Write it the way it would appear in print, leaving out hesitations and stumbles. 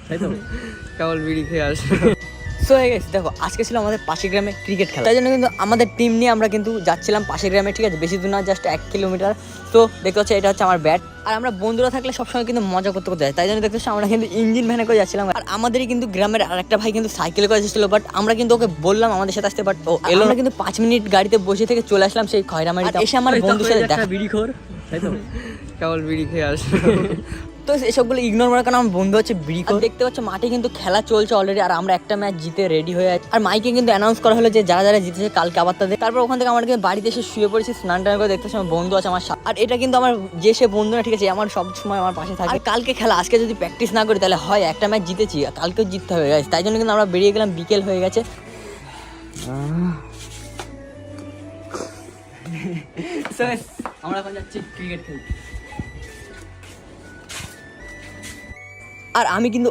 তাই তো কেবল বিড়ি খেয়ে আসে। সো হয়ে গেছে, দেখো আজকে ছিল আমাদের পাশের গ্রামে ক্রিকেট খেলা, তাই জন্য কিন্তু আমাদের টিম নিয়ে আমরা কিন্তু যাচ্ছিলাম পাশের গ্রামে, ঠিক আছে, বেশি দূর না, জাস্ট 1 কিলোমিটার। তো দেখতে হচ্ছে এটা হচ্ছে আমার ব্যাট, আর আমরা বন্ধুরা থাকলে সবসময় কিন্তু মজা করতে করতে যাই, তাই জন্য দেখতে হচ্ছে আমরা কিন্তু ইঞ্জিন ভ্যানে করে যাচ্ছিলাম। আর আমাদেরই কিন্তু গ্রামের আরেকটা ভাই কিন্তু সাইকেলে করে এসেছিল, বাট আমরা কিন্তু ওকে বললাম আমাদের সাথে আসতে, বাট ও এলো না। কিন্তু 5 মিনিট গাড়িতে বসে থেকে চলে আসলাম সেই খয়রামারিতে, এসে আমার বন্ধুর সাথে দেখা। বিড়ি খোর, তাই তো কেবল বিড়ি খেয়ে আসে। তো এসবগুলো ইগনোর করার কারণ আমার বন্ধু হচ্ছে ব্রিকো। দেখতে পাচ্ছ মাঠে কিন্তু খেলা চলছে অলরেডি, আর আমরা একটা ম্যাচ জিতে রেডি হয়ে আছি। আর মাইকে কিন্তু অ্যানাউন্স করা হলো যে যারা যারা জিতেছে কালকে আবার তাদের। তারপর ওখান থেকে আমরা কিন্তু বাড়িতে এসে শুয়ে পড়েছি, স্নান টান করে। দেখতে আমার বন্ধু আছে আমার সাথে, আর এটা কিন্তু আমার যে সে বন্ধু না, ঠিক আছে, আমার সব সময় আমার পাশে থাকে। আর কালকে খেলা, আজকে যদি প্র্যাকটিস না করি তাহলে হয় একটা ম্যাচ জিতেছি, কালকেও জিততে হবে গেছে, তাই জন্য কিন্তু আমরা বেরিয়ে গেলাম। বিকেল হয়ে গেছে, আমরা এখন যাচ্ছি ক্রিকেট খেলতে। আর আমি কিন্তু